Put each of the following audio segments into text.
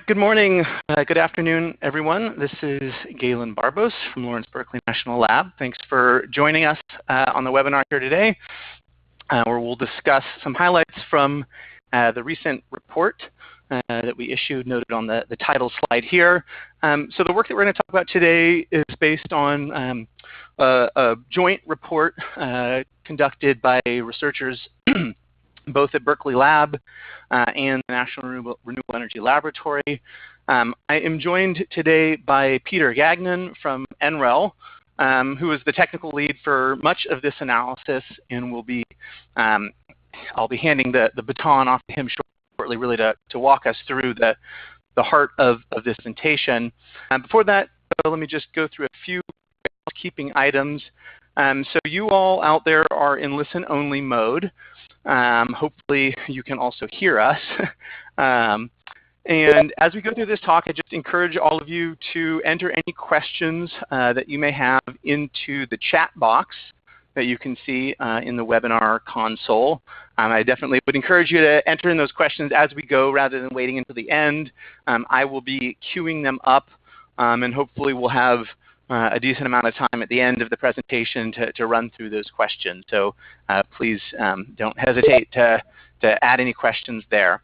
Good morning, good afternoon, everyone. This is Galen Barbos from Lawrence Berkeley National Lab. Thanks for joining us on the webinar here today, where we'll discuss some highlights from the recent report that we issued, noted on the title slide here. So the work that we're going to talk about today is based on a joint report conducted by researchers both at Berkeley Lab and the National Renewable Energy Laboratory. I am joined today by Peter Gagnon from NREL, who is the technical lead for much of this analysis, and will be I'll be handing the baton off to him shortly, really to walk us through the heart of this presentation. Before that, let me just go through a few housekeeping items. So you all out there are in listen-only mode. Hopefully you can also hear us. And as we go through this talk, I just encourage all of you to enter any questions that you may have into the chat box that you can see in the webinar console. I definitely would encourage you to enter in those questions as we go rather than waiting until the end. I will be queuing them up, and hopefully we'll have a decent amount of time at the end of the presentation to run through those questions. So please don't hesitate to add any questions there.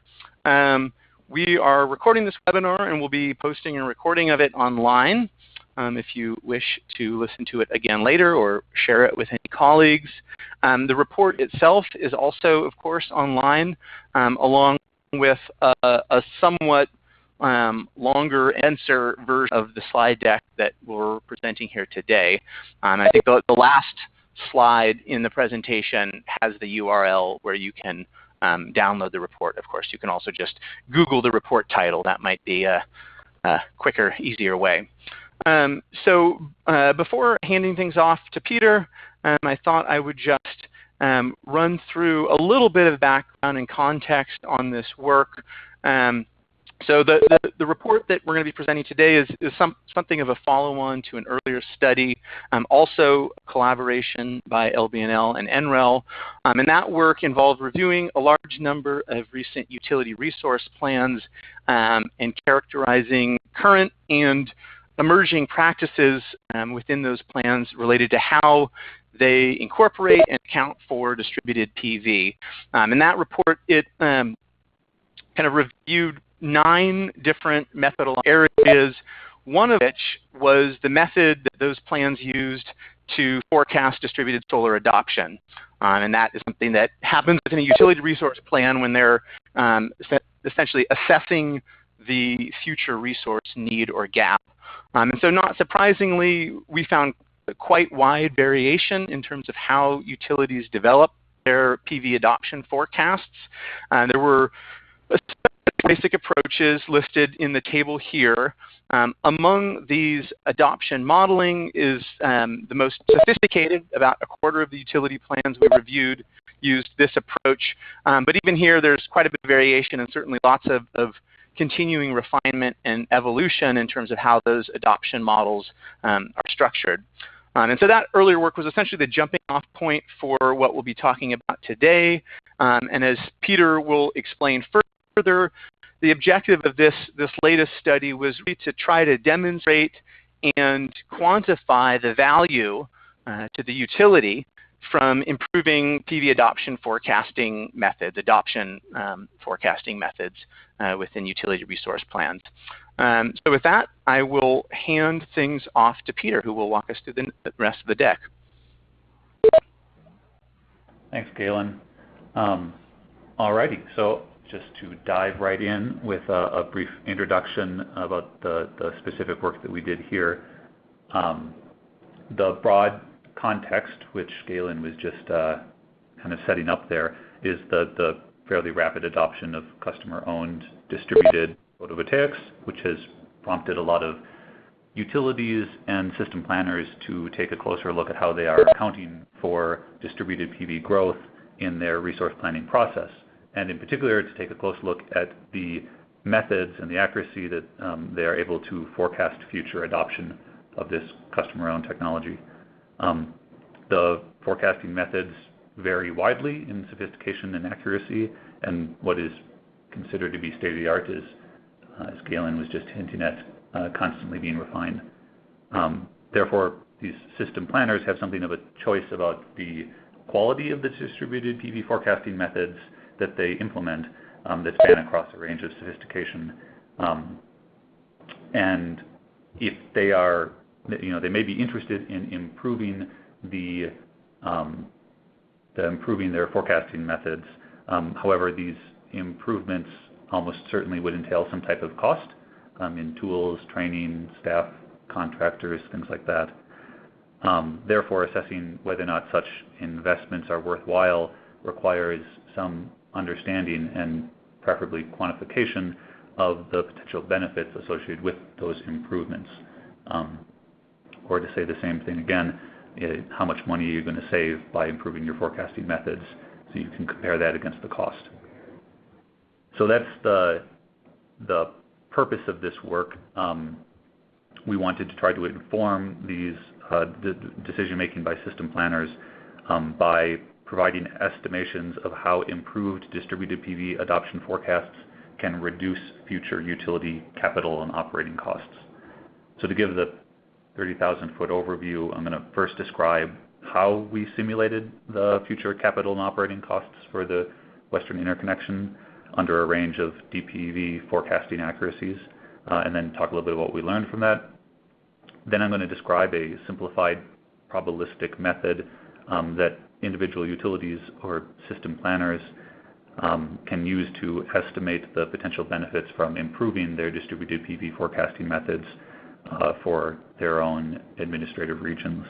We are recording this webinar and we'll be posting a recording of it online if you wish to listen to it again later or share it with any colleagues. The report itself is also, of course, online, along with a somewhat longer answer version of the slide deck that we're presenting here today. I think the last slide in the presentation has the URL where you can download the report. Of course, you can also just Google the report title. That might be a quicker, easier way. So before handing things off to Peter, I thought I would just run through a little bit of background and context on this work. So the report that we're going to be presenting today is something of a follow-on to an earlier study, also a collaboration by LBNL and NREL. And that work involved reviewing a large number of recent utility resource plans and characterizing current and emerging practices within those plans related to how they incorporate and account for distributed PV. In that report, it kind of reviewed 9 different methodological areas, one of which was the method that those plans used to forecast distributed solar adoption. And that is something that happens within a utility resource plan when they're essentially assessing the future resource need or gap. And so not surprisingly, we found quite wide variation in terms of how utilities develop their PV adoption forecasts. There were basic approaches listed in the table here. Among these, adoption modeling is the most sophisticated. About a quarter of the utility plans we reviewed used this approach. But even here, there's quite a bit of variation and certainly lots of continuing refinement and evolution in terms of how those adoption models are structured. And so that earlier work was essentially the jumping off point for what we'll be talking about today. And as Peter will explain further, the objective of this latest study was really to try to demonstrate and quantify the value to the utility from improving PV adoption forecasting methods, within utility resource plans. So with that, I will hand things off to Peter, who will walk us through the rest of the deck. Thanks, Galen. Alrighty, so just to dive right in with a brief introduction about the specific work that we did here. The broad context, which Galen was just kind of setting up there, is the fairly rapid adoption of customer-owned distributed photovoltaics, which has prompted a lot of utilities and system planners to take a closer look at how they are accounting for distributed PV growth in their resource planning process, and in particular to take a close look at the methods and the accuracy that they are able to forecast future adoption of this customer-owned technology. The forecasting methods vary widely in sophistication and accuracy, and what is considered to be state-of-the-art is as Galen was just hinting at, constantly being refined. Therefore, these system planners have something of a choice about the quality of the distributed PV forecasting methods that they implement that span across a range of sophistication. And if they are, they may be interested in improving improving their forecasting methods. However, these improvements almost certainly would entail some type of cost in tools, training, staff, contractors, things like that. Therefore, assessing whether or not such investments are worthwhile requires some understanding and preferably quantification of the potential benefits associated with those improvements. Or to say the same thing again, how much money are you going to save by improving your forecasting methods, so you can compare that against the cost. So that's the purpose of this work. We wanted to try to inform these decision making by system planners by providing estimations of how improved distributed PV adoption forecasts can reduce future utility capital and operating costs. So to give the 30,000-foot overview, I'm going to first describe how we simulated the future capital and operating costs for the Western Interconnection under a range of DPV forecasting accuracies, and then talk a little bit about what we learned from that. Then I'm going to describe a simplified probabilistic method that individual utilities or system planners can use to estimate the potential benefits from improving their distributed PV forecasting methods for their own administrative regions.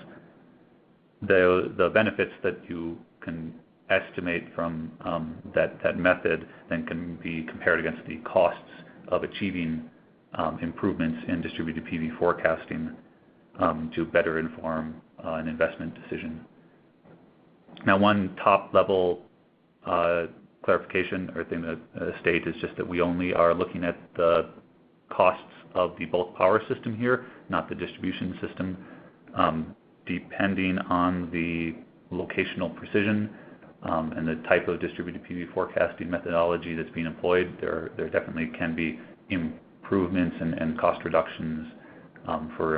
The benefits that you can estimate from that method then can be compared against the costs of achieving improvements in distributed PV forecasting to better inform an investment decision. Now, one top-level clarification or thing to state is just that we only are looking at the costs of the bulk power system here, not the distribution system. Depending on the locational precision and the type of distributed PV forecasting methodology that's being employed, there definitely can be improvements and cost reductions for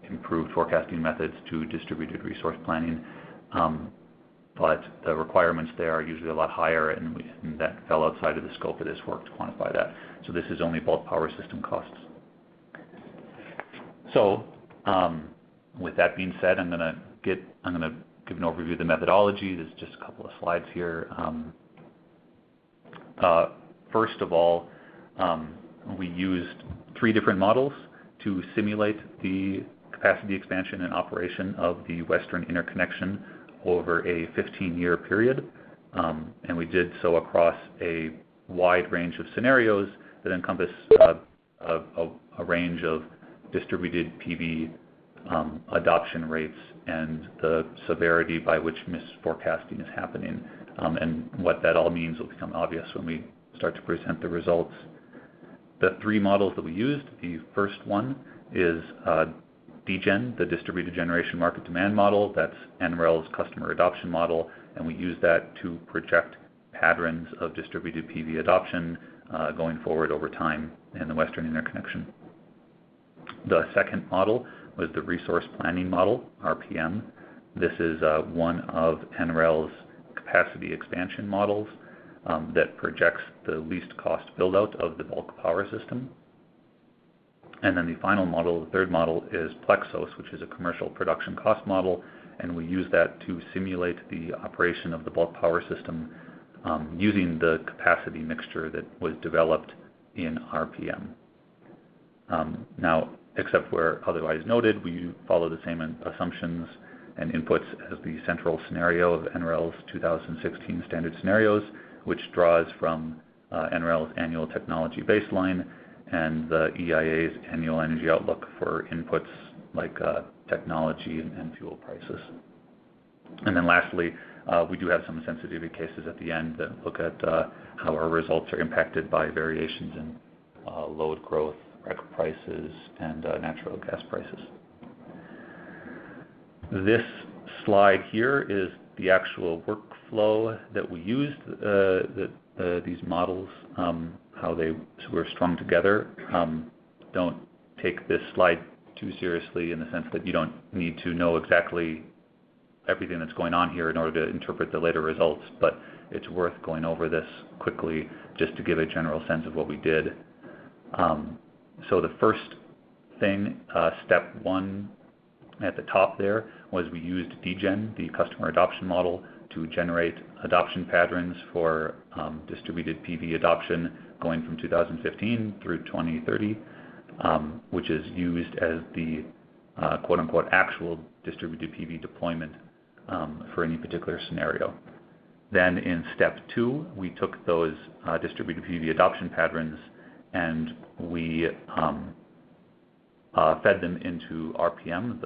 improved forecasting methods to distributed resource planning. But the requirements there are usually a lot higher, and that fell outside of the scope of this work to quantify that. So this is only bulk power system costs. So with that being said, I'm going to give an overview of the methodology. There's just a couple of slides here. First of all, we used 3 different models to simulate the capacity expansion and operation of the Western Interconnection over a 15-year period. And we did so across a wide range of scenarios that encompass a range of distributed PV adoption rates and the severity by which misforecasting is happening. And what that all means will become obvious when we start to present the results. The 3 models that we used, the first one is DGen, the distributed generation market demand model. That's NREL's customer adoption model, and we use that to project patterns of distributed PV adoption going forward over time in the Western Interconnection. The second model was the resource planning model, RPM. This is one of NREL's capacity expansion models that projects the least cost build-out of the bulk power system. And then the final model, the third model, is Plexos, which is a commercial production cost model, and we use that to simulate the operation of the bulk power system using the capacity mixture that was developed in RPM. Now, except where otherwise noted, we follow the same assumptions and inputs as the central scenario of NREL's 2016 standard scenarios, which draws from NREL's annual technology baseline and the EIA's annual energy outlook for inputs like technology and fuel prices. And then lastly, we do have some sensitivity cases at the end that look at how our results are impacted by variations in load growth, REC prices, and natural gas prices. This slide here is the actual workflow that we used, these models how they were strung together. Don't take this slide too seriously in the sense that you don't need to know exactly everything that's going on here in order to interpret the later results, but it's worth going over this quickly just to give a general sense of what we did. So the first thing, step one at the top there, was we used DGen, the customer adoption model, to generate adoption patterns for distributed PV adoption going from 2015 through 2030, which is used as the quote-unquote actual distributed PV deployment for any particular scenario. Then in step two, we took those distributed PV adoption patterns and we fed them into RPM,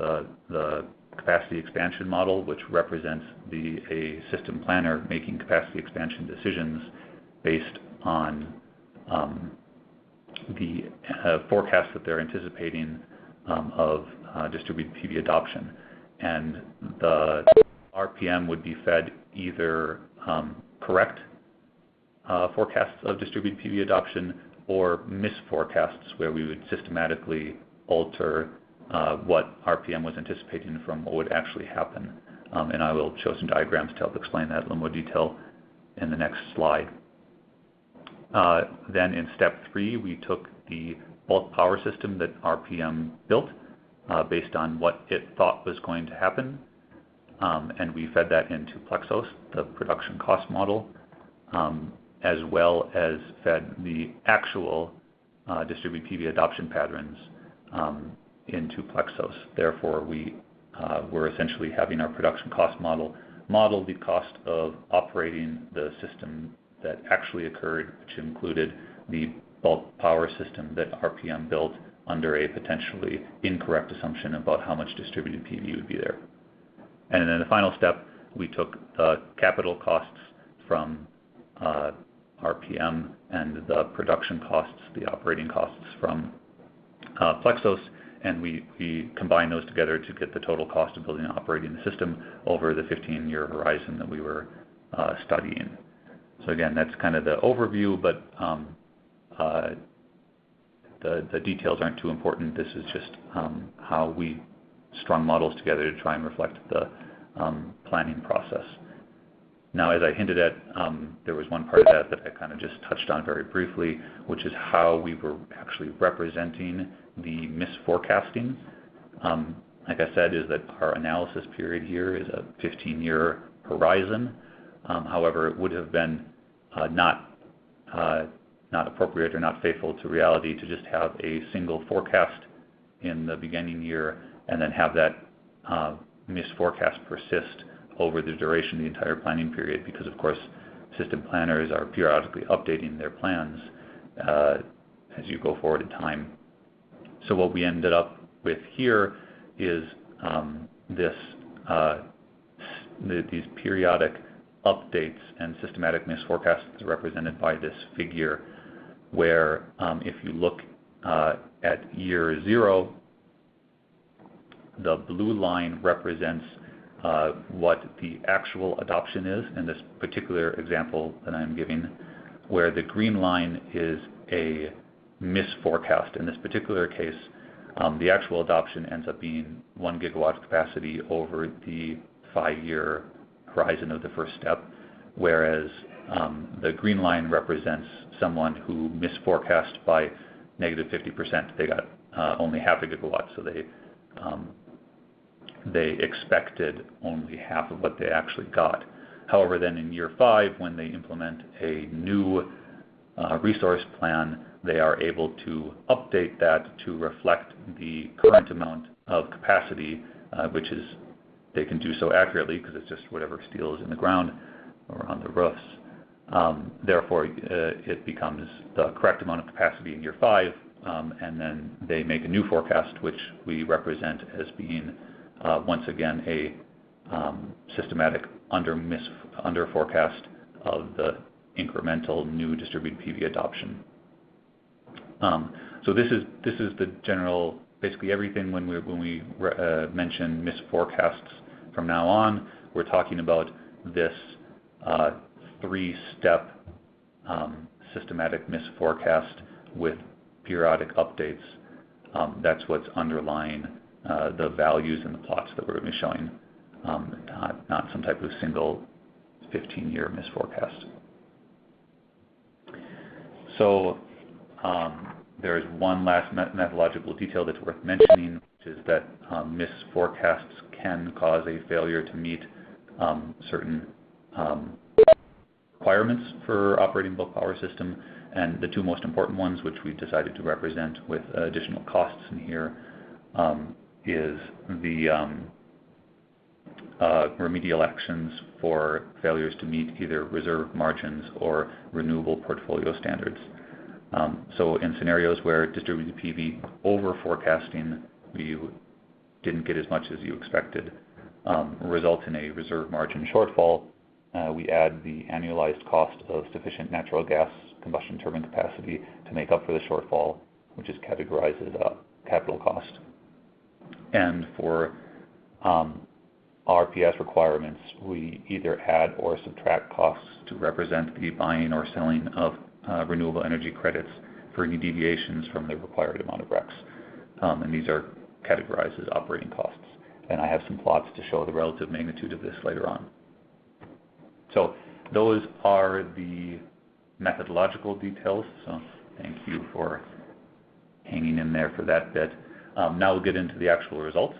the capacity expansion model, which represents a system planner making capacity expansion decisions based on the forecast that they're anticipating of distributed PV adoption. And the RPM would be fed either correct forecasts of distributed PV adoption or misforecasts, where we would systematically alter what RPM was anticipating from what would actually happen. And I will show some diagrams to help explain that in a little more detail in the next slide. Then in step three, we took the bulk power system that RPM built based on what it thought was going to happen, and we fed that into Plexos, the production cost model, as well as fed the actual distributed PV adoption patterns into Plexos. Therefore, we were essentially having our production cost model the cost of operating the system that actually occurred, which included the bulk power system that RPM built under a potentially incorrect assumption about how much distributed PV would be there. And then the final step, we took the capital costs from RPM and the production costs, the operating costs from Plexos, and we combined those together to get the total cost of building and operating the system over the 15-year horizon that we were studying. So again, that's kind of the overview, but the details aren't too important. This is just how we strung models together to try and reflect the planning process. Now, as I hinted at, there was one part of that I kind of just touched on very briefly, which is how we were actually representing the misforecasting. Like I said, is that our analysis period here is a 15-year horizon. However, it would have been not appropriate or not faithful to reality to just have a single forecast in the beginning year and then have that misforecast persist over the duration of the entire planning period, because of course system planners are periodically updating their plans as you go forward in time. So what we ended up with here is these periodic updates and systematic misforecasts represented by this figure, where if you look at year 0, the blue line represents what the actual adoption is in this particular example that I'm giving, where the green line is a misforecast. In this particular case, the actual adoption ends up being 1 gigawatt capacity over the 5-year horizon of the first step, whereas the green line represents someone who misforecast by negative 50%. They got only half a gigawatt, so they expected only half of what they actually got. However, then in year 5, when they implement a new resource plan, they are able to update that to reflect the current amount of capacity, which is, they can do so accurately because it's just whatever steel is in the ground or on the roofs. Therefore, it becomes the correct amount of capacity in year 5, and then they make a new forecast, which we represent as being once again a systematic under forecast of the incremental new distributed PV adoption. So this is the general, basically everything when we mention misforecasts from now on, we're talking about this 3-step systematic misforecast with periodic updates. That's what's underlying the values in the plots that we're going to be showing, not some type of single 15-year misforecast. So there's one last methodological detail that's worth mentioning, which is that misforecasts can cause a failure to meet certain requirements for operating bulk power system. And the two most important ones, which we've decided to represent with additional costs in here, is the remedial actions for failures to meet either reserve margins or renewable portfolio standards. So in scenarios where distributed PV over forecasting, you didn't get as much as you expected, results in a reserve margin shortfall, we add the annualized cost of sufficient natural gas combustion turbine capacity to make up for the shortfall, which is categorized as a capital cost. And for RPS requirements, we either add or subtract costs to represent the buying or selling of renewable energy credits for any deviations from the required amount of RECs. And these are categorized as operating costs. And I have some plots to show the relative magnitude of this later on. So those are the methodological details. So thank you for hanging in there for that bit. Now we'll get into the actual results.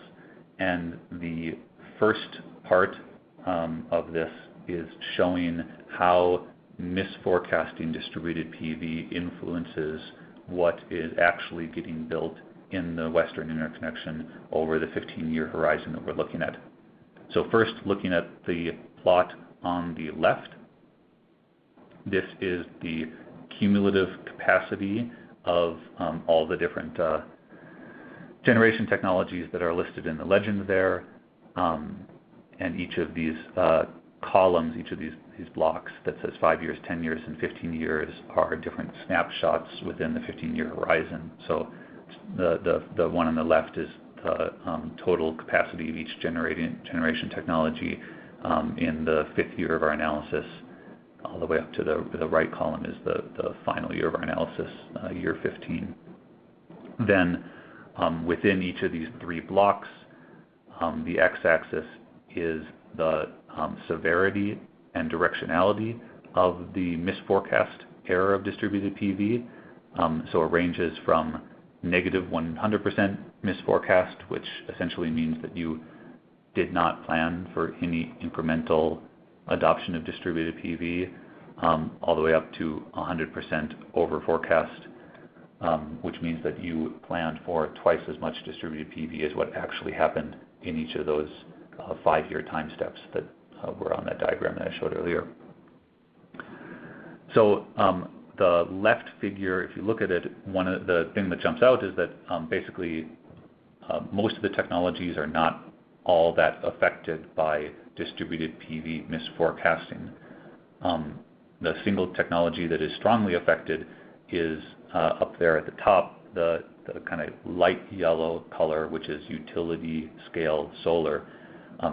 And the first part of this is showing how misforecasting distributed PV influences what is actually getting built in the Western Interconnection over the 15-year horizon that we're looking at. So first, looking at the plot on the left, this is the cumulative capacity of all the different generation technologies that are listed in the legend there. And each of these columns, each of these blocks that says 5 years, 10 years, and 15 years are different snapshots within the 15-year horizon. So the one on the left is the total capacity of each generation technology in the 5th year of our analysis. All the way up to the right column is the final year of our analysis, year 15. Then within each of these 3 blocks, the x-axis is the severity and directionality of the misforecast error of distributed PV. So it ranges from negative 100% misforecast, which essentially means that you did not plan for any incremental adoption of distributed PV, all the way up to 100% over forecast, which means that you planned for twice as much distributed PV as what actually happened in each of those 5-year time steps that were on that diagram that I showed earlier. So the left figure, if you look at it, one of the thing that jumps out is that basically most of the technologies are not all that affected by distributed PV misforecasting. The single technology that is strongly affected is up there at the top, the kind of light yellow color, which is utility scale solar.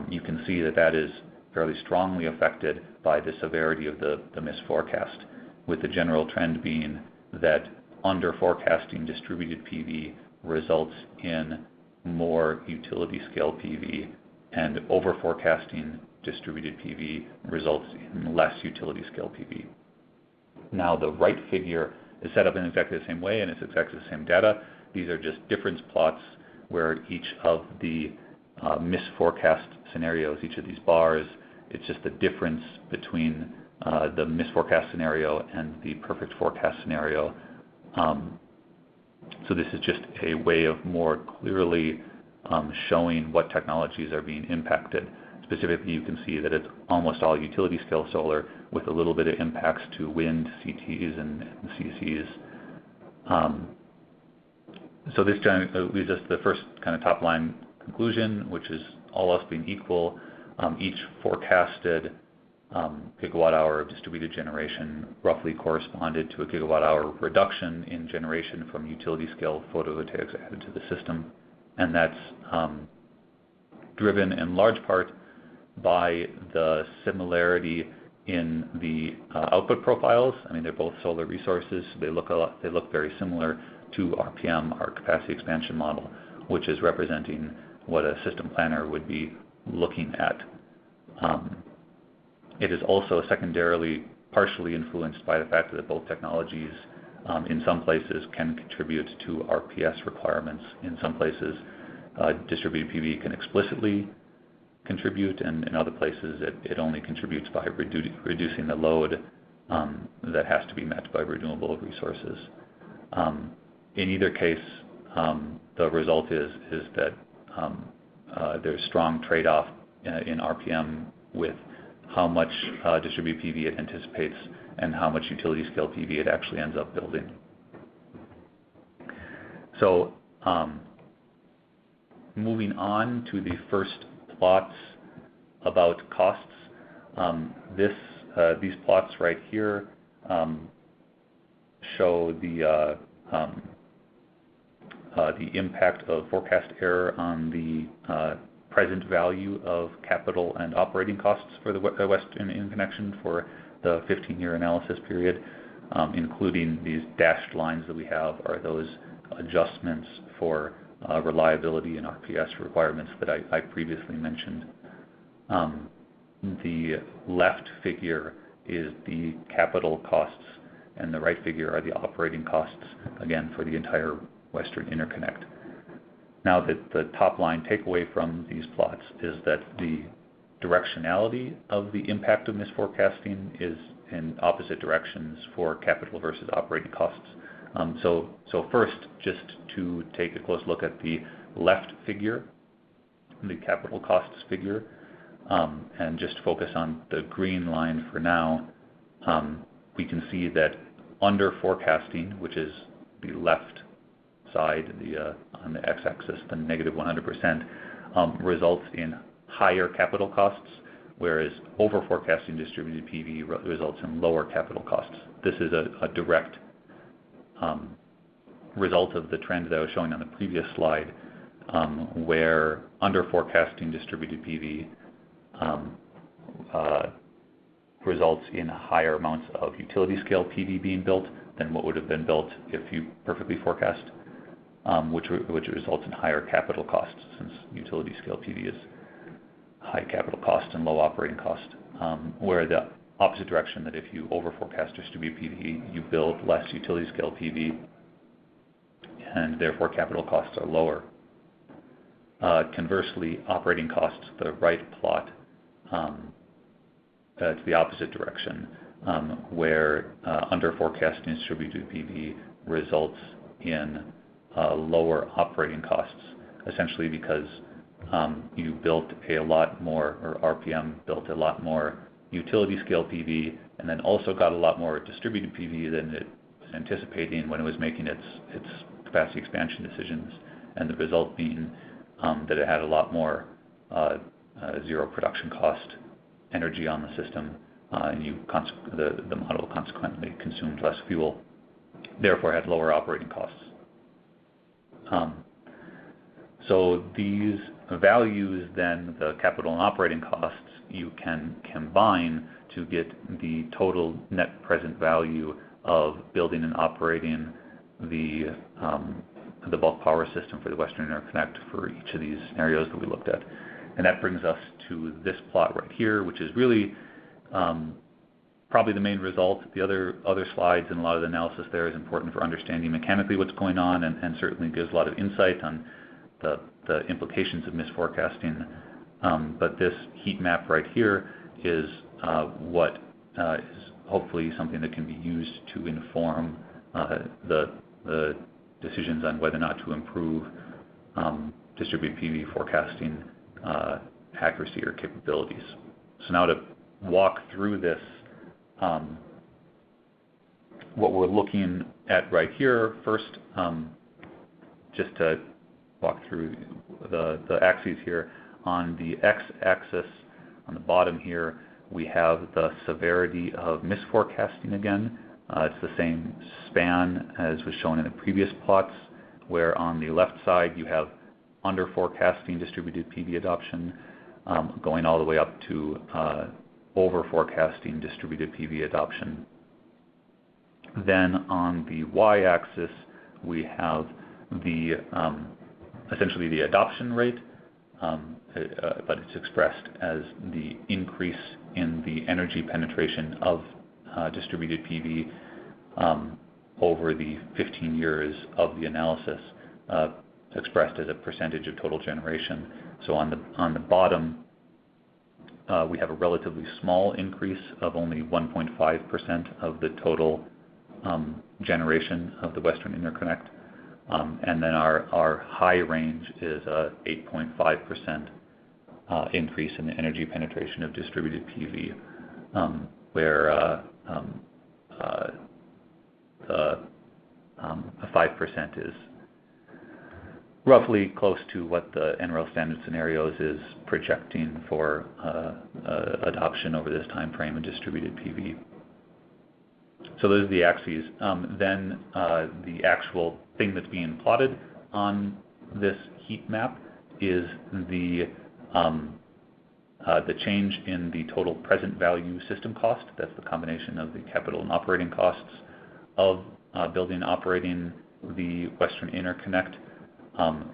You can see that that is fairly strongly affected by the severity of the misforecast, with the general trend being that under forecasting distributed PV results in more utility scale PV, and over forecasting distributed PV results in less utility scale PV. Now the right figure is set up in exactly the same way, and it's exactly the same data. These are just difference plots where each of the misforecast scenarios, each of these bars, it's just the difference between the misforecast scenario and the perfect forecast scenario. So this is just a way of more clearly showing what technologies are being impacted. Specifically, you can see that it's almost all utility scale solar with a little bit of impacts to wind, CTs, and CCs. So this leads us to the first kind of top line conclusion, which is all else being equal, each forecasted gigawatt hour of distributed generation roughly corresponded to a gigawatt hour reduction in generation from utility scale photovoltaics added to the system. And that's driven in large part by the similarity in the output profiles. I mean, they're both solar resources. They look very similar to RPM, our capacity expansion model, which is representing what a system planner would be looking at. It is also secondarily partially influenced by the fact that both technologies in some places can contribute to RPS requirements. In some places, distributed PV can explicitly contribute, and in other places it only contributes by reducing the load that has to be met by renewable resources. In either case, the result is that there's strong trade-off in RPM with how much distributed PV it anticipates and how much utility scale PV it actually ends up building. So moving on to the first plots about costs. These plots right here show the impact of forecast error on the present value of capital and operating costs for the Western Interconnection for the 15-year analysis period, including these dashed lines that we have are those adjustments for reliability and RPS requirements that I previously mentioned. The left figure is the capital costs, and the right figure are the operating costs, again, for the entire Western Interconnect. Now, the top line takeaway from these plots is that the directionality of the impact of misforecasting is in opposite directions for capital versus operating costs. So first, just to take a close look at the left figure, the capital costs figure, and just focus on the green line for now, we can see that under forecasting, which is the left side, on the x-axis, the negative 100%, results in higher capital costs, whereas over forecasting distributed PV results in lower capital costs. This is a direct result of the trend that I was showing on the previous slide, where under forecasting distributed PV results in higher amounts of utility scale PV being built than what would have been built if you perfectly forecast, which results in higher capital costs, since utility scale PV is high capital cost and low operating cost, where the opposite direction, that if you over forecast distributed PV, you build less utility scale PV, and therefore capital costs are lower. Conversely, operating costs, the right plot, it's the opposite direction, where under forecasting distributed PV results in lower operating costs, essentially because you built a lot more, or RPM built a lot more utility scale PV, and then also got a lot more distributed PV than it was anticipating when it was making its capacity expansion decisions, and the result being that it had a lot more zero production cost energy on the system, and the model consequently consumed less fuel, therefore had lower operating costs. So these values, then, the capital and operating costs, you can combine to get the total net present value of building and operating the bulk power system for the Western Interconnect for each of these scenarios that we looked at. And that brings us to this plot right here, which is really probably the main result. The other slides and a lot of the analysis there is important for understanding mechanically what's going on, and certainly gives a lot of insight on the implications of misforecasting. But this heat map right here is what is hopefully something that can be used to inform the decisions on whether or not to improve distributed PV forecasting accuracy or capabilities. So now to walk through this, what we're looking at right here, first, just to walk through the axes here. On the x-axis, on the bottom here, we have the severity of misforecasting again. It's the same span as was shown in the previous plots, where on the left side you have under forecasting distributed PV adoption, going all the way up to over-forecasting distributed PV adoption. Then on the y-axis, we have the essentially the adoption rate, but it's expressed as the increase in the energy penetration of distributed PV over the 15 years of the analysis, expressed as a percentage of total generation. So on the bottom, we have a relatively small increase of only 1.5% of the total generation of the Western Interconnect. And then our high range is a 8.5% increase in the energy penetration of distributed PV, where a 5% is roughly close to what the NREL standard scenarios is projecting for adoption over this time frame in distributed PV. So those are the axes. Then the actual thing that's being plotted on this heat map is the change in the total present value system cost. That's the combination of the capital and operating costs of building and operating the Western Interconnect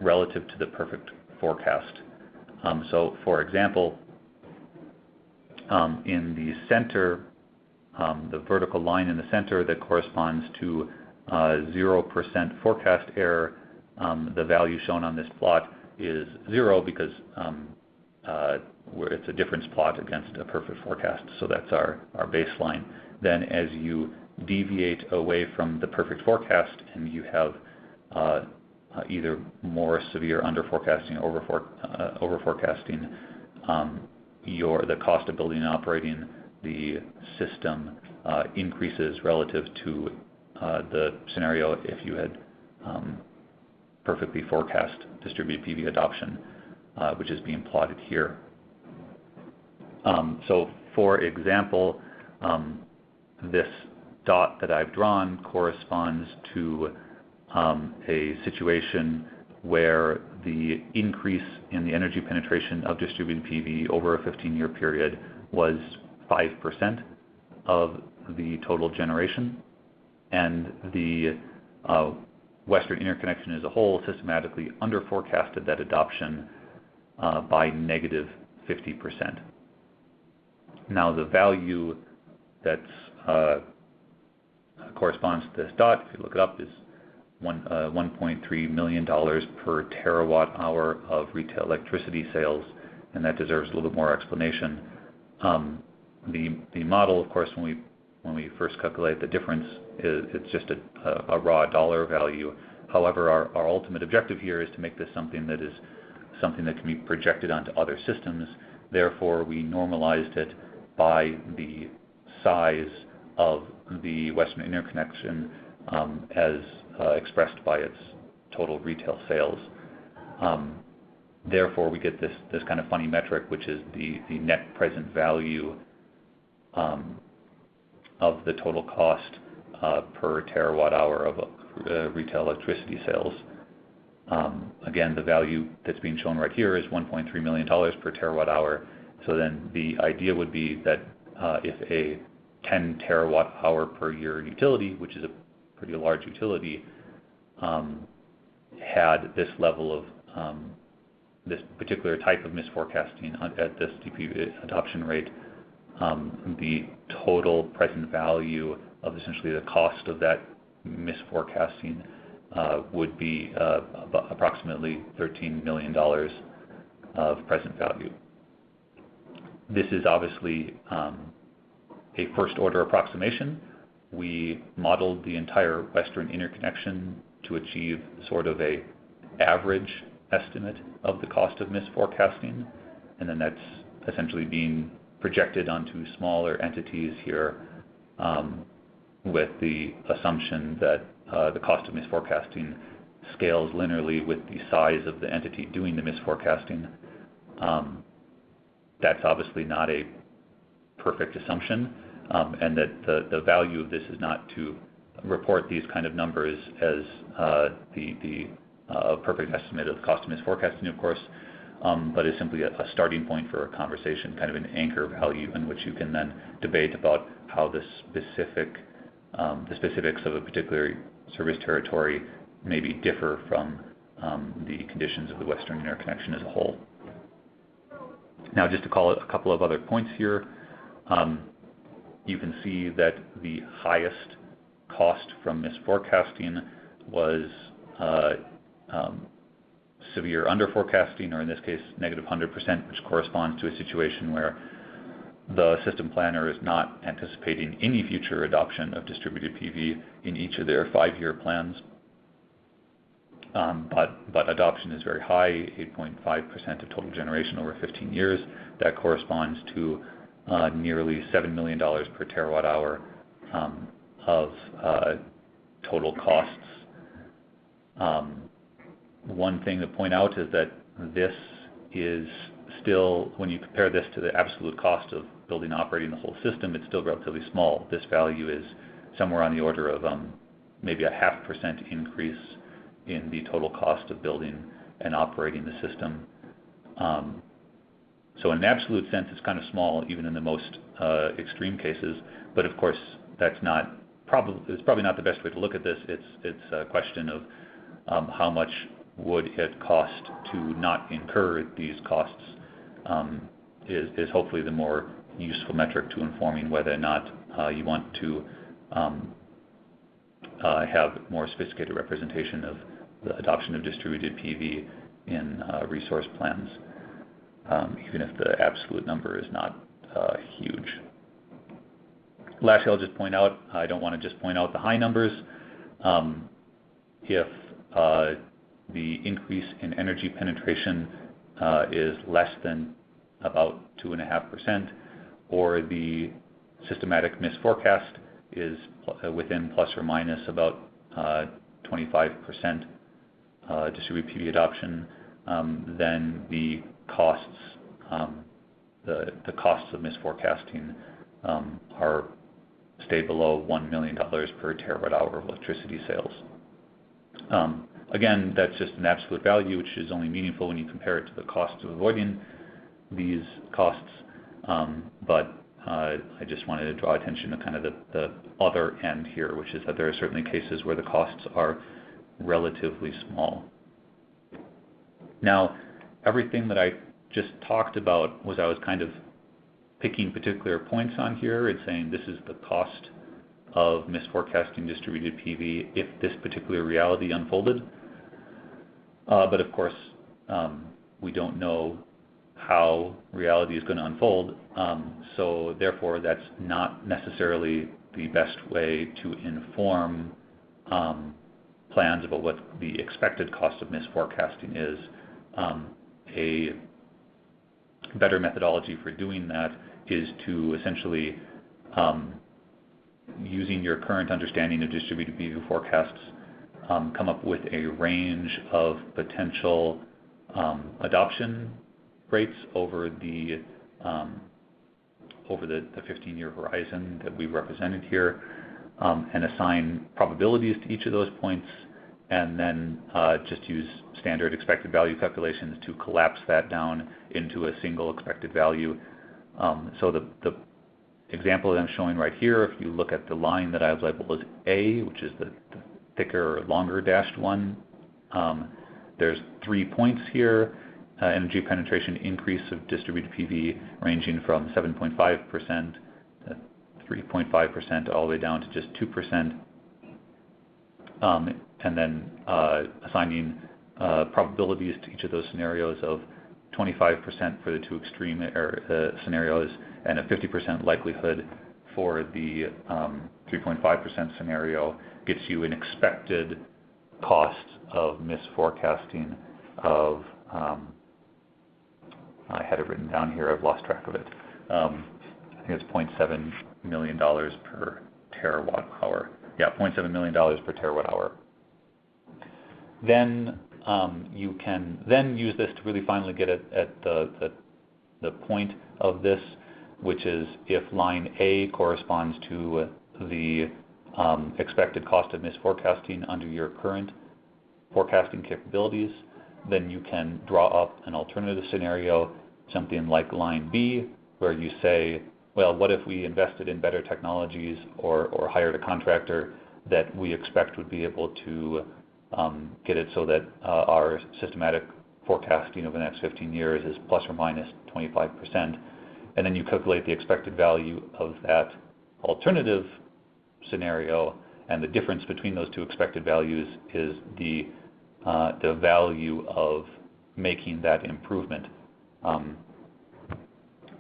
relative to the perfect forecast. So for example, in the center, the vertical line in the center that corresponds to 0% forecast error, the value shown on this plot is 0 because it's a difference plot against a perfect forecast, so that's our baseline. Then as you deviate away from the perfect forecast and you have either more severe underforecasting or overforecasting, the cost of building and operating the system increases relative to the scenario if you had perfectly forecast distributed PV adoption, which is being plotted here. So for example, this dot that I've drawn corresponds to a situation where the increase in the energy penetration of distributed PV over a 15-year period was 5% of the total generation, and the Western Interconnection as a whole systematically underforecasted that adoption by negative 50%. Now the value that corresponds to this dot, if you look it up, is $1.3 million per terawatt hour of retail electricity sales, and that deserves a little bit more explanation. The model, of course, when we first calculate the difference, it's just a raw dollar value. However, our ultimate objective here is to make this something that can be projected onto other systems. Therefore, we normalized it by the size of the Western Interconnection as expressed by its total retail sales. Therefore, we get this kind of funny metric, which is the net present value of the total cost per terawatt hour of retail electricity sales. Again, the value that's being shown right here is $1.3 million per terawatt hour. So then the idea would be that if a 10 terawatt hour per year utility, which is a pretty large utility, had this level of this particular type of misforecasting at this DPU adoption rate, the total present value of essentially the cost of that misforecasting would be approximately $13 million of present value. This is obviously a first order approximation. We modeled the entire Western Interconnection to achieve sort of a average estimate of the cost of misforecasting, and then that's essentially being projected onto smaller entities here with the assumption that the cost of misforecasting scales linearly with the size of the entity doing the misforecasting. That's obviously not a perfect assumption, and that the value of this is not to report these kind of numbers as the perfect estimate of the cost of misforecasting, of course. but is simply a starting point for a conversation, kind of an anchor value in which you can then debate about how the specifics of a particular service territory maybe differ from the conditions of the Western Interconnection as a whole. Now, just to call it a couple of other points here, you can see that the highest cost from misforecasting was severe underforecasting, or in this case, negative 100%, which corresponds to a situation where the system planner is not anticipating any future adoption of distributed PV in each of their 5-year plans. But adoption is very high, 8.5% of total generation over 15 years. That corresponds to nearly $7 million per terawatt hour of total costs. One thing to point out is that this is still, when you compare this to the absolute cost of building and operating the whole system, it's still relatively small. This value is somewhere on the order of maybe a 0.5% increase in the total cost of building and operating the system. So in an absolute sense, it's kind of small, even in the most extreme cases. But of course, it's probably not the best way to look at this. It's a question of how much would it cost to not incur these costs is hopefully the more useful metric to informing whether or not you want to have more sophisticated representation of the adoption of distributed PV in resource plans, even if the absolute number is not huge. Lastly, I'll just point out, I don't want to just point out the high numbers. If the increase in energy penetration is less than about 2.5%, or the systematic misforecast is within plus or minus about 25% distributed PV adoption, then the costs, the costs of misforecasting stay below $1 million per terawatt hour of electricity sales. Again, that's just an absolute value, which is only meaningful when you compare it to the cost of avoiding these costs. But I just wanted to draw attention to kind of the other end here, which is that there are certainly cases where the costs are relatively small. Now, everything that I just talked about I was kind of picking particular points on here and saying this is the cost of misforecasting distributed PV if this particular reality unfolded. But of course, we don't know how reality is going to unfold, so therefore that's not necessarily the best way to inform plans about what the expected cost of misforecasting is. A better methodology for doing that is to essentially, using your current understanding of distributed PV forecasts, come up with a range of potential adoption rates over the 15-year horizon that we represented here, and assign probabilities to each of those points, and then just use standard expected value calculations to collapse that down into a single expected value. So the example that I'm showing right here, if you look at the line that I've labeled as A, which is the thicker or longer dashed one, there's 3 points here. Energy penetration increase of distributed PV ranging from 7.5% to 3.5% all the way down to just 2%. And then assigning probabilities to each of those scenarios of 25% for the two extreme scenarios and a 50% likelihood for the 3.5% scenario gets you an expected cost of misforecasting of, I had it written down here, I've lost track of it. I think it's $0.7 million per terawatt hour. Yeah, $0.7 million per terawatt hour. Then you can then use this to really finally get at the point of this, which is if line A corresponds to the expected cost of misforecasting under your current forecasting capabilities, then you can draw up an alternative scenario, something like line B, where you say, well, what if we invested in better technologies or hired a contractor that we expect would be able to get it so that our systematic forecasting over the next 15 years is plus or minus 25%. And then you calculate the expected value of that alternative scenario, and the difference between those two expected values is the value of making that improvement.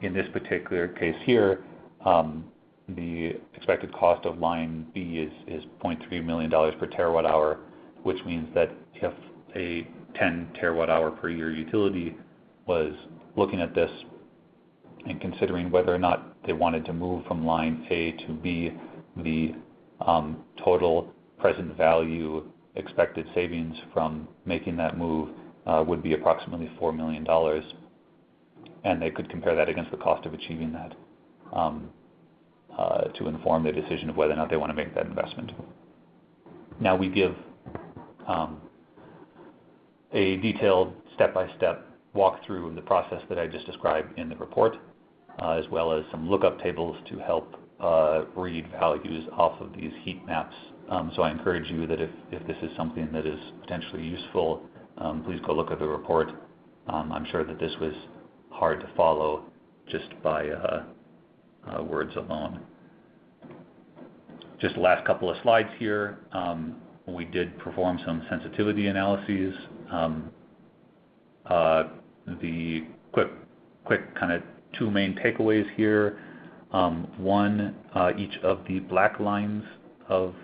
In this particular case here, the expected cost of line B is $0.3 million per terawatt hour, which means that if a 10 terawatt hour per year utility was looking at this and considering whether or not they wanted to move from line A to B, the total present value expected savings from making that move would be approximately $4 million. And they could compare that against the cost of achieving that to inform their decision of whether or not they want to make that investment. Now we give a detailed step-by-step walkthrough of the process that I just described in the report, as well as some lookup tables to help read values off of these heat maps. So I encourage you that if this is something that is potentially useful, please go look at the report. I'm sure that this was hard to follow just by words alone. Just the last couple of slides here. We did perform some sensitivity analyses. The quick kind of two main takeaways here. One, each of the black lines of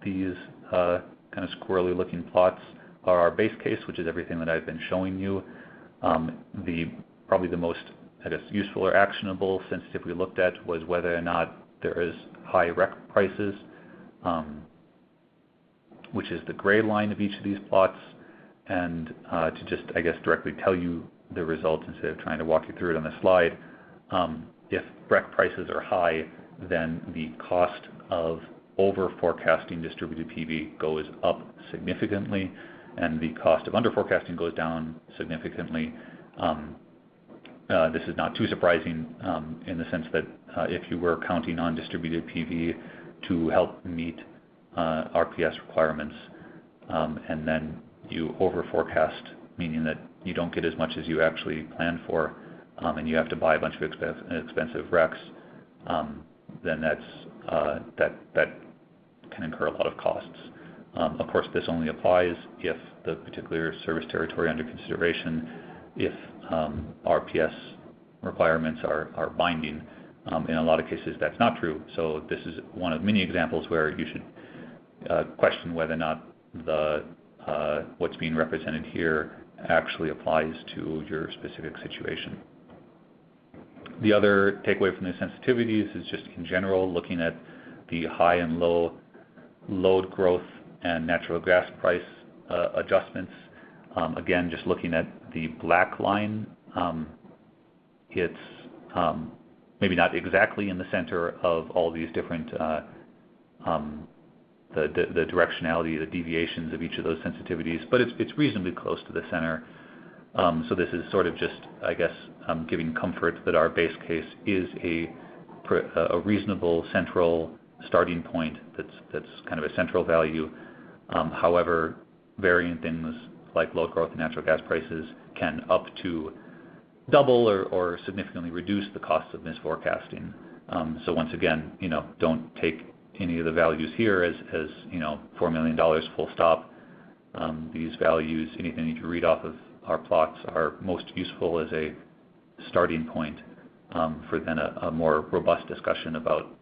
these kind of squirrely looking plots are our base case, which is everything that I've been showing you. Probably the most, I guess, useful or actionable sensitivity we looked at was whether or not there is high REC prices, which is the gray line of each of these plots. And to just, I guess, directly tell you the results instead of trying to walk you through it on the slide, if REC prices are high, then the cost of over forecasting distributed PV goes up significantly, and the cost of under forecasting goes down significantly. This is not too surprising in the sense that if you were counting on distributed PV to help meet RPS requirements, and then you over forecast, meaning that you don't get as much as you actually planned for, and you have to buy a bunch of expensive RECs, then that can incur a lot of costs. Of course, this only applies if the particular service territory under consideration, if RPS requirements are binding. In a lot of cases, that's not true. So this is one of many examples where you should question whether or not what's being represented here actually applies to your specific situation. The other takeaway from the sensitivities is just in general looking at the high and low load growth and natural gas price adjustments. Again, just looking at the black line, it's maybe not exactly in the center of all these different the directionality, the deviations of each of those sensitivities, but it's reasonably close to the center. So this is sort of just, I guess, giving comfort that our base case is a reasonable central starting point that's kind of a central value. However, varying things like load growth and natural gas prices can up to double or significantly reduce the costs of misforecasting. So once again, don't take any of the values here as $4 million full stop. These values, anything that you read off of our plots, are most useful as a starting point for then a more robust discussion about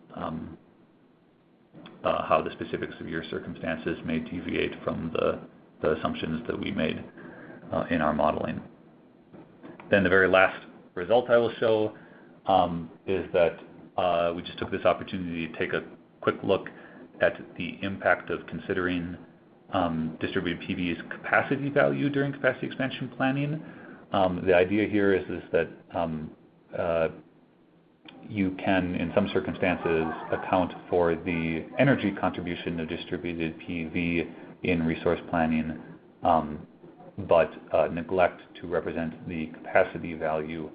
how the specifics of your circumstances may deviate from the assumptions that we made in our modeling. Then the very last result I will show is that we just took this opportunity to take a quick look at the impact of considering distributed PV's capacity value during capacity expansion planning. The idea here is that you can, in some circumstances, account for the energy contribution of distributed PV in resource planning but neglect to represent the capacity value,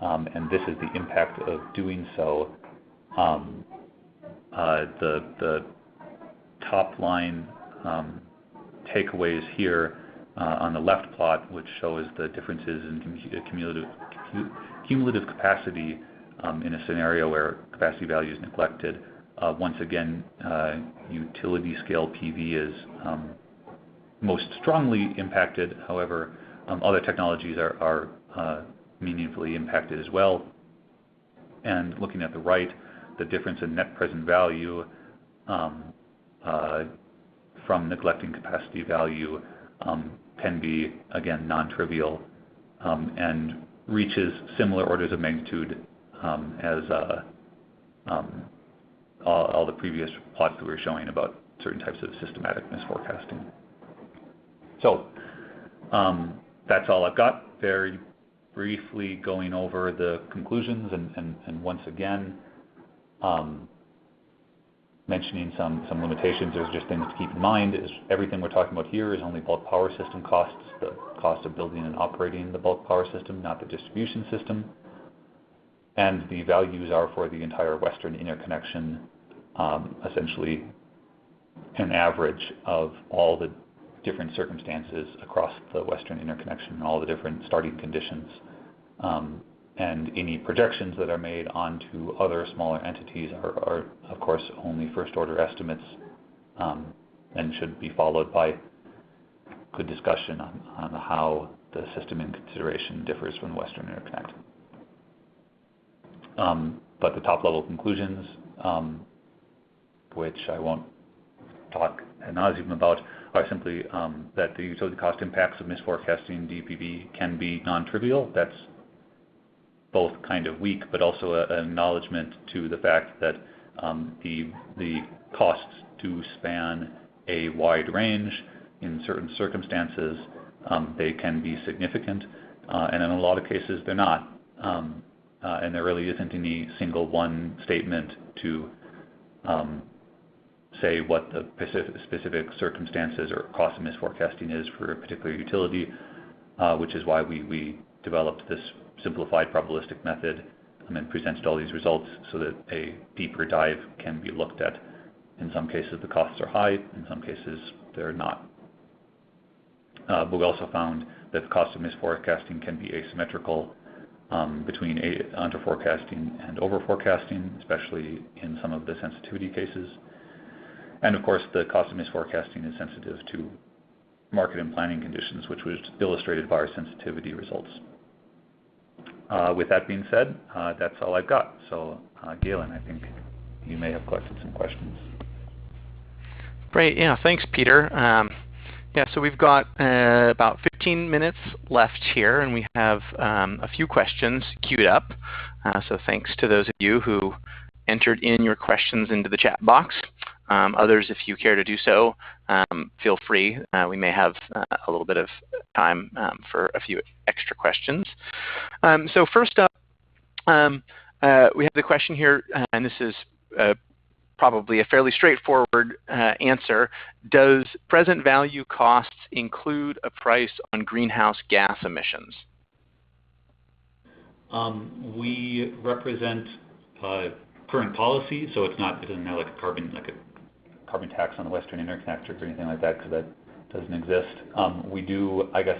and this is the impact of doing so. The top line takeaways here on the left plot, which shows the differences in cumulative capacity in a scenario where capacity value is neglected. Once again, utility scale PV is most strongly impacted. However, other technologies are meaningfully impacted as well. And looking at the right, the difference in net present value from neglecting capacity value can be, again, non-trivial and reaches similar orders of magnitude as all the previous plots that we were showing about certain types of systematic misforecasting. So that's all I've got. Very briefly going over the conclusions and once again mentioning some limitations. There's just things to keep in mind. Is everything we're talking about here is only bulk power system costs, the cost of building and operating the bulk power system, not the distribution system. And the values are for the entire Western Interconnection, essentially an average of all the different circumstances across the Western Interconnection and all the different starting conditions. And any projections that are made onto other smaller entities are of course, only first-order estimates and should be followed by good discussion on how the system in consideration differs from the Western Interconnect. But the top-level conclusions, which I won't talk ad nauseum about, are simply that the utility cost impacts of misforecasting DPV can be non-trivial. That's both kind of weak, but also an acknowledgement to the fact that the costs do span a wide range. In certain circumstances, they can be significant, and in a lot of cases, they're not. And there really isn't any single one statement to say what the specific circumstances or cost of misforecasting is for a particular utility, which is why we developed this simplified probabilistic method and presented all these results so that a deeper dive can be looked at. In some cases, the costs are high. In some cases, they're not. But we also found that the cost of misforecasting can be asymmetrical between underforecasting and overforecasting, especially in some of the sensitivity cases. And of course, the cost of misforecasting is sensitive to market and planning conditions, which was illustrated by our sensitivity results. With that being said, that's all I've got. So, Galen, I think you may have collected some questions. Great. Yeah, thanks, Peter. Yeah, so we've got about 15 minutes left here, and we have a few questions queued up. So thanks to those of you who entered in your questions into the chat box. Others, if you care to do so, feel free. We may have a little bit of time for a few extra questions. So first up, we have the question here, and this is probably a fairly straightforward answer. Does present value costs include a price on greenhouse gas emissions? We represent current policy, so it doesn't have like a carbon tax on the Western Interconnector or anything like that, because that doesn't exist. We do, I guess,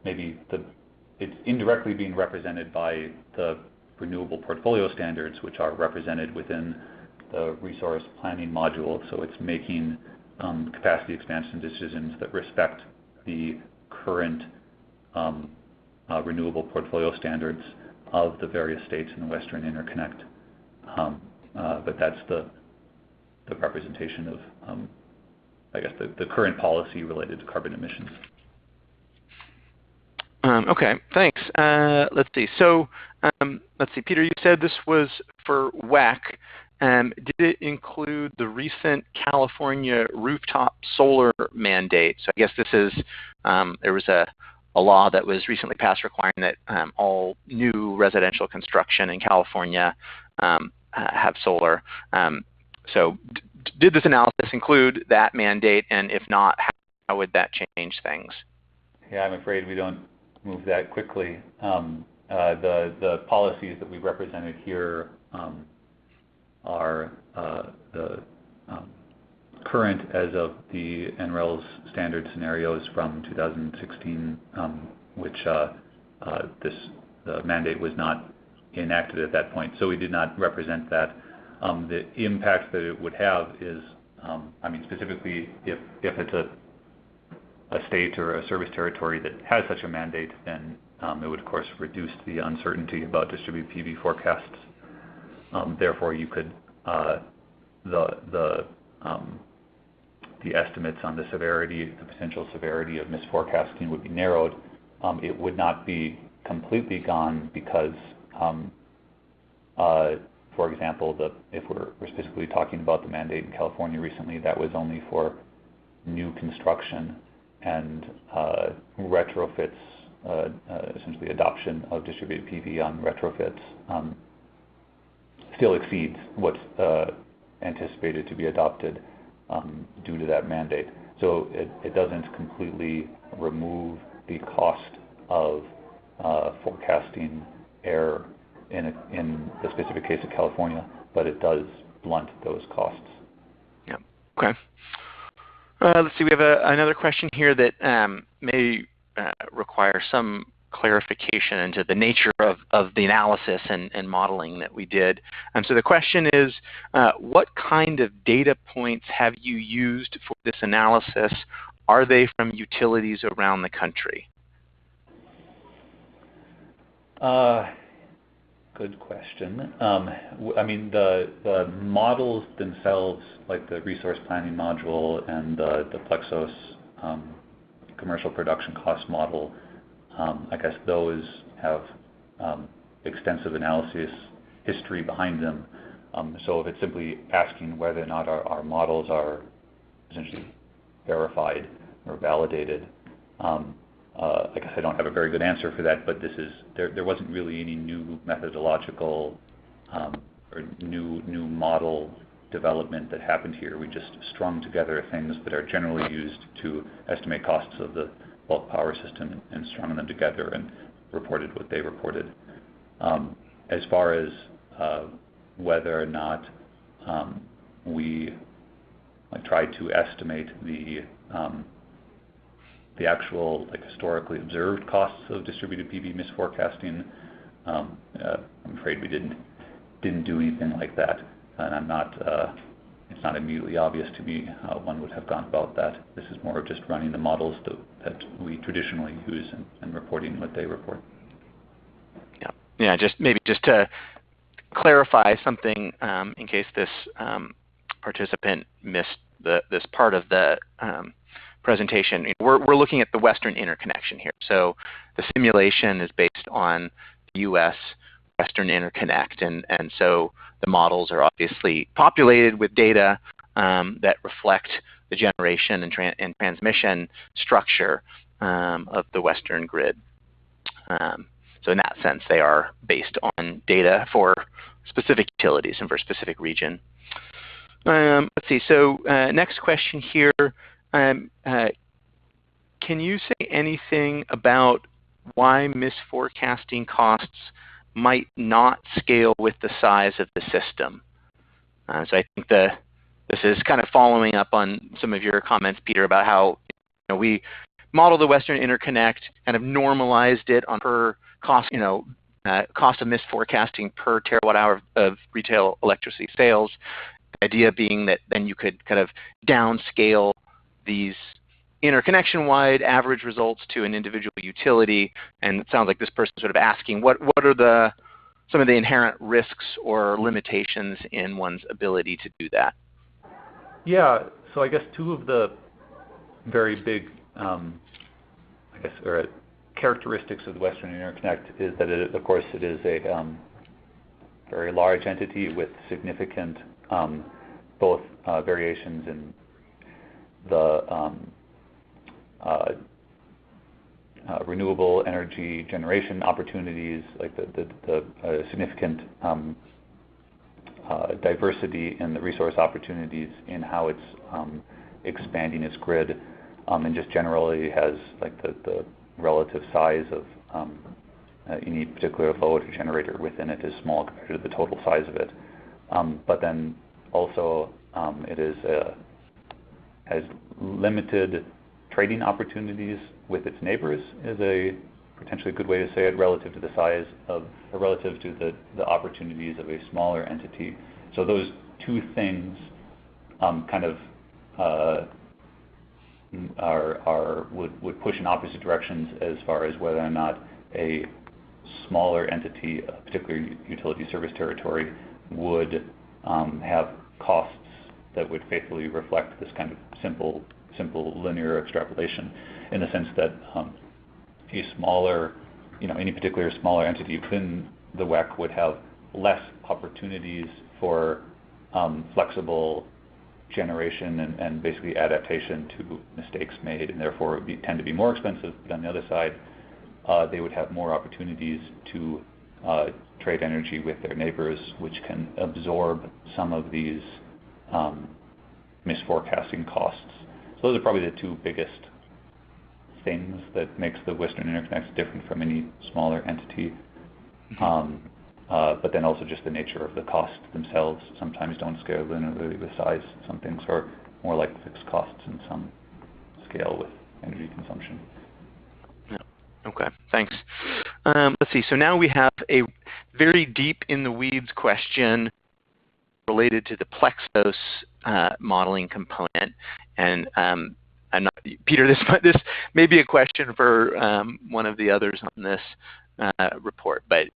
it's indirectly being represented by the renewable portfolio standards, which are represented within the resource planning module. So it's making capacity expansion decisions that respect the current renewable portfolio standards of the various states in the Western Interconnect. But that's the representation of, I guess, the current policy related to carbon emissions. Okay, thanks. Let's see. So, let's see, Peter, you said this was for WEC. Did it include the recent California rooftop solar mandate? So I guess this is, there was a law that was recently passed requiring that all new residential construction in California have solar. So did this analysis include that mandate? And if not, how would that change things? Yeah, I'm afraid we don't move that quickly. The policies that we represented here are the current as of the NREL's standard scenarios from 2016, which the mandate was not enacted at that point, so we did not represent that. The impact that it would have is, specifically if it's a state or a service territory that has such a mandate, then it would of course reduce the uncertainty about distributed PV forecasts. Therefore, you could the estimates on the severity, the potential severity of misforecasting would be narrowed. It would not be completely gone because, for example, if we're specifically talking about the mandate in California recently, that was only for new construction, and retrofits, essentially adoption of distributed PV on retrofits, still exceeds what's anticipated to be adopted due to that mandate. So it doesn't completely remove the cost of forecasting error in the specific case of California, but it does blunt those costs. Yeah. Okay. Let's see. We have another question here that may require some clarification into the nature of the analysis and modeling that we did. So the question is, what kind of data points have you used for this analysis? Are they from utilities around the country? Good question. The models themselves, like the resource planning module and the Plexos commercial production cost model, I guess those have extensive analysis history behind them. So if it's simply asking whether or not our models are essentially verified or validated, I guess I don't have a very good answer for that, but there wasn't really any new methodological or new model development that happened here. We just strung together things that are generally used to estimate costs of the bulk power system and strung them together and reported what they reported. As far as whether or not we tried to estimate the actual historically observed costs of distributed PV misforecasting, I'm afraid we didn't do anything like that, and it's not immediately obvious to me how one would have gone about that. This is more of just running the models that we traditionally use and reporting what they report. Yeah. Just to clarify something, in case this participant missed this part of the presentation. We're looking at the Western Interconnection here. So the simulation is based on the U.S. Western Interconnect, and so the models are obviously populated with data that reflect the generation and transmission structure of the Western grid. So in that sense, they are based on data for specific utilities and for a specific region. Let's see. So next question here. Can you say anything about why misforecasting costs might not scale with the size of the system? So I think this is kind of following up on some of your comments, Peter, about how we model the Western Interconnect, kind of normalized it on per cost, cost of misforecasting per terawatt hour of retail electricity sales. The idea being that then you could kind of downscale these interconnection-wide average results to an individual utility, and it sounds like this person is sort of asking what are some of the inherent risks or limitations in one's ability to do that? Yeah, so I guess two of the very big, characteristics of the Western Interconnect is that of course it is a very large entity with significant both variations in the renewable energy generation opportunities, like the significant diversity in the resource opportunities in how it's expanding its grid. and just generally has like the relative size of any particular load generator within it is small compared to the total size of it. But then also it is has limited trading opportunities with its neighbors is a potentially good way to say it relative to the size of, or relative to the opportunities of a smaller entity. So those two things kind of would push in opposite directions as far as whether or not a smaller entity, a particular utility service territory, would have costs that would faithfully reflect this kind of simple linear extrapolation, in the sense that a smaller, any particular smaller entity within the WEC would have less opportunities for flexible generation and basically adaptation to mistakes made, and therefore it would tend to be more expensive. But on the other side, they would have more opportunities to trade energy with their neighbors, which can absorb some of these misforecasting costs. So those are probably the two biggest things that makes the Western Interconnection different from any smaller entity. But then also just the nature of the costs themselves sometimes don't scale linearly with size. Some things are more like fixed costs and some scale with energy consumption. Yeah. Okay, thanks. Let's see, so now we have a very deep in the weeds question related to the Plexos modeling component. And Peter, this may be a question for one of the others on this report, but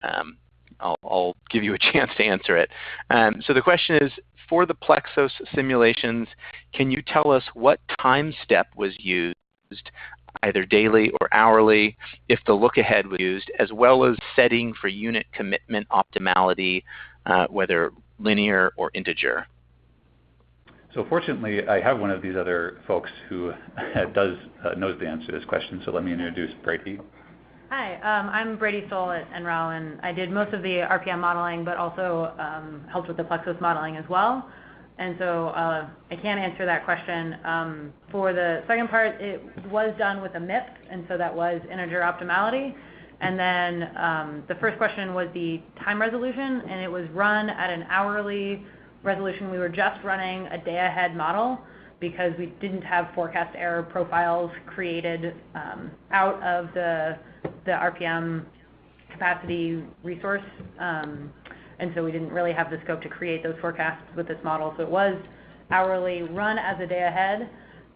I'll give you a chance to answer it. So the question is, for the Plexos simulations, can you tell us what time step was used, either daily or hourly, if the look-ahead was used, as well as setting for unit commitment optimality, whether linear or integer? So fortunately, I have one of these other folks who knows the answer to this question, so let me introduce Brady. Hi, I'm Brady Stoll at NREL, and I did most of the RPM modeling, but also helped with the Plexos modeling as well. And so I can answer that question. For the second part, it was done with a MIP, and so that was integer optimality. And then the first question was the time resolution, and it was run at an hourly resolution. We were just running a day-ahead model because we didn't have forecast error profiles created out of the RPM capacity resource. And so we didn't really have the scope to create those forecasts with this model. So it was hourly, run as a day ahead,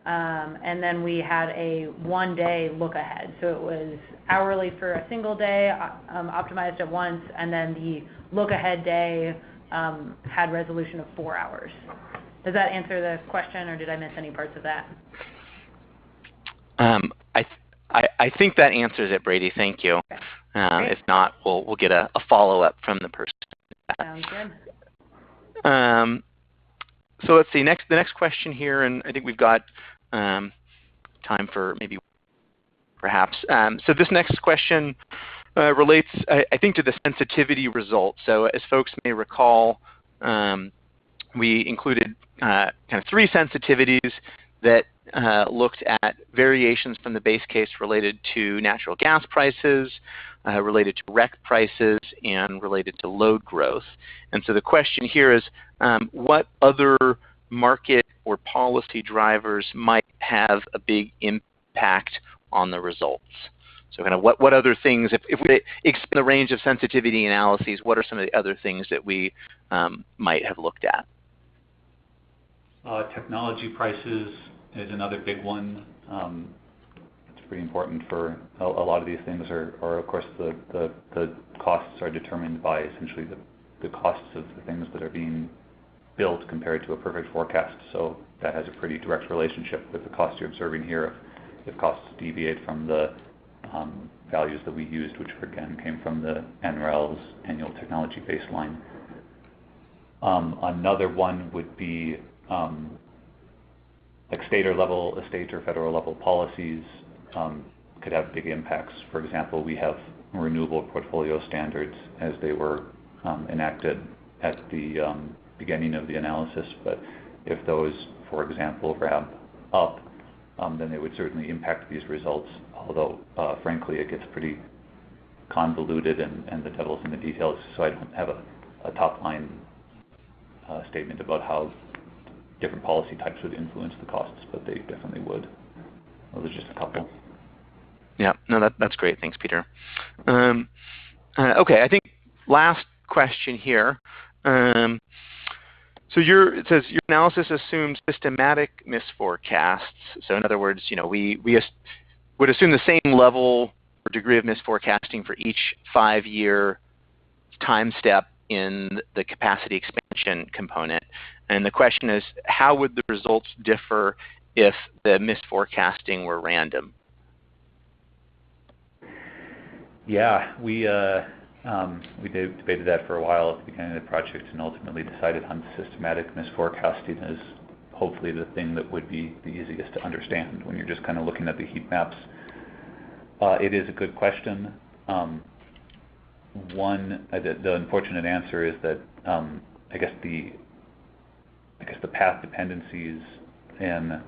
and then we had a one-day look ahead. So it was hourly for a single day, optimized at once, and then the look ahead day had resolution of 4 hours. Does that answer the question, or did I miss any parts of that? I think that answers it, Brady. Thank you. Okay. If not, we'll get a follow-up from the person. Sounds good. So let's see. The next question here, and I think we've got time for maybe perhaps. So this next question relates, I think, to the sensitivity results. So as folks may recall, we included kind of 3 sensitivities that looked at variations from the base case related to natural gas prices, related to REC prices, and related to load growth. And so the question here is, what other market or policy drivers might have a big impact on the results? So kind of what other things, if we expand the range of sensitivity analyses, what are some of the other things that we might have looked at? Technology prices is another big one. It's pretty important for a lot of these things are of course the costs are determined by essentially the costs of the things that are being built compared to a perfect forecast. So that has a pretty direct relationship with the cost you're observing here. If costs deviate from the values that we used, which again came from the NREL's annual technology baseline. Another one would be like state or federal level policies could have big impacts. For example, we have renewable portfolio standards as they were enacted at the beginning of the analysis, but if those, for example, ramp up, then they would certainly impact these results, although frankly it gets pretty convoluted and the devil's in the details, so I don't have a top-line statement about how different policy types would influence the costs, but they definitely would. Those are just a couple. Yeah, no, that's great. Thanks, Peter. Okay, I think last question here. So it says your analysis assumes systematic misforecasts. So in other words, we would assume the same level or degree of misforecasting for each 5-year time step in the capacity expansion component. And the question is, how would the results differ if the misforecasting were random? Yeah, we debated that for a while at the beginning of the project and ultimately decided on systematic misforecasting as hopefully the thing that would be the easiest to understand when you're just kind of looking at the heat maps. It is a good question. The unfortunate answer is that I guess the path dependencies in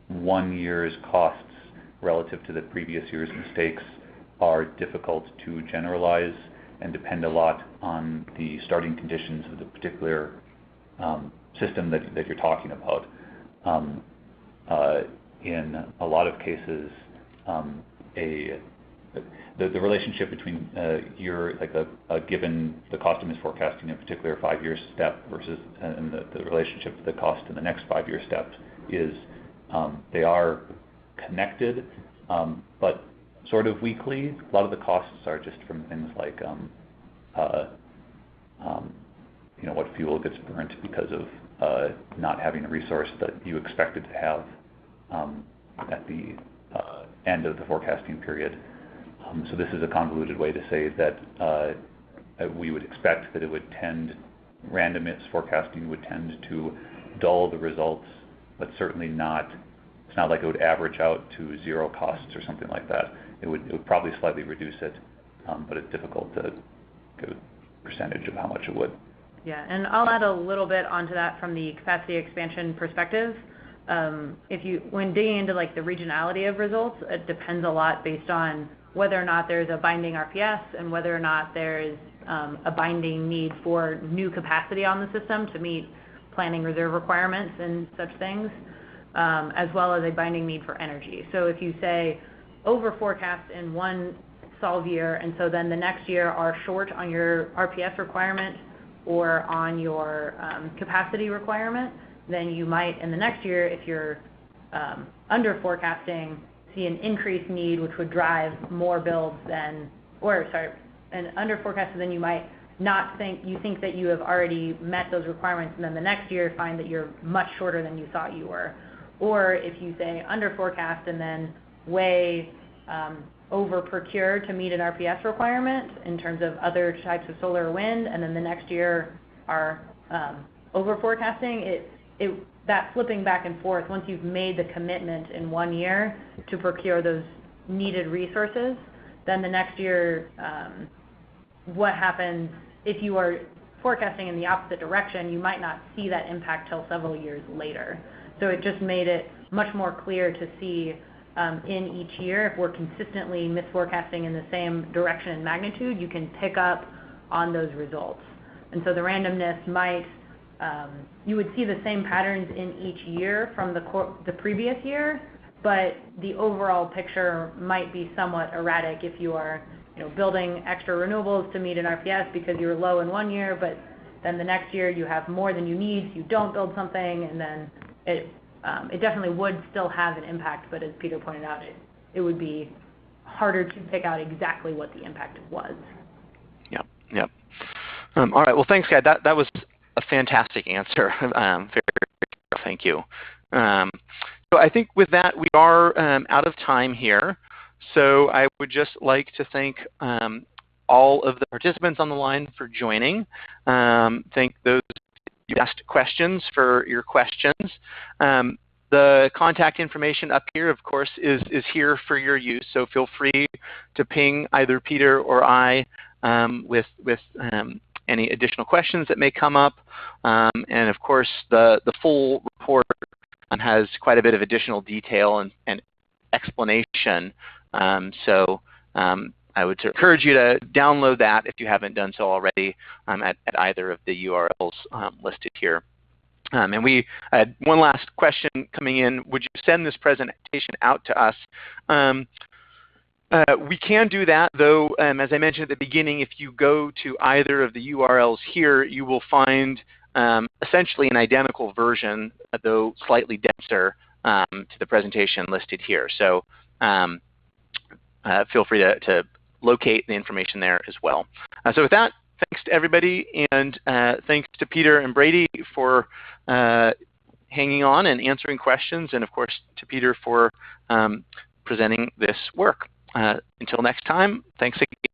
1 year's costs relative to the previous year's mistakes are difficult to generalize and depend a lot on the starting conditions of the particular system that you're talking about. In a lot of cases, the relationship between given the cost of misforecasting in a particular 5-year step versus the relationship to the cost in the next 5-year step is they are connected, but sort of weakly. A lot of the costs are just from things like what fuel gets burnt because of not having a resource that you expected to have at the end of the forecasting period. So this is a convoluted way to say that we would expect that random misforecasting would tend to dull the results, but certainly not. It's not like it would average out to 0 costs or something like that. It would probably slightly reduce it, but it's difficult to give a percentage of how much it would. Yeah, and I'll add a little bit onto that from the capacity expansion perspective. When digging into the regionality of results, it depends a lot based on whether or not there's a binding RPS and whether or not there's a binding need for new capacity on the system to meet planning reserve requirements and such things, as well as a binding need for energy. So if you say over forecast in one solve year, and so then the next year are short on your RPS requirement or on your capacity requirement, then you might in the next year, if you're under forecasting, see an increased need which would drive more builds and under forecasted, then you might not think that you have already met those requirements, and then the next year find that you're much shorter than you thought you were. Or if you say under forecast and then way over procure to meet an RPS requirement in terms of other types of solar or wind, and then the next year are over forecasting, that flipping back and forth, once you've made the commitment in 1 year to procure those needed resources, then the next year, what happens if you are forecasting in the opposite direction, you might not see that impact till several years later. So it just made it much more clear to see in each year, if we're consistently misforecasting in the same direction and magnitude, you can pick up on those results. And so the randomness might, you would see the same patterns in each year from the previous year, but the overall picture might be somewhat erratic if you are building extra renewables to meet an RPS because you're low in 1 year, but then the next year you have more than you need, so you don't build something, and then it definitely would still have an impact, but as Peter pointed out, it would be harder to pick out exactly what the impact was. Yep. All right, well, thanks, guys. That was a fantastic answer. Thank you. So I think with that, we are out of time here. So I would just like to thank all of the participants on the line for joining. Thank those who asked questions for your questions. The contact information up here, of course, is here for your use. So feel free to ping either Peter or I with any additional questions that may come up. And of course, the full report has has quite a bit of additional detail and explanation. I would encourage you to download that if you haven't done so already at either of the URLs listed here. And we had one last question coming in. Would you send this presentation out to us? We can do that, though, as I mentioned at the beginning, if you go to either of the URLs here, you will find essentially an identical version, though slightly denser, to the presentation listed here. So feel free to locate the information there as well. So with that, thanks to everybody, and thanks to Peter and Brady for hanging on and answering questions, and of course to Peter for presenting this work. Until next time, thanks again.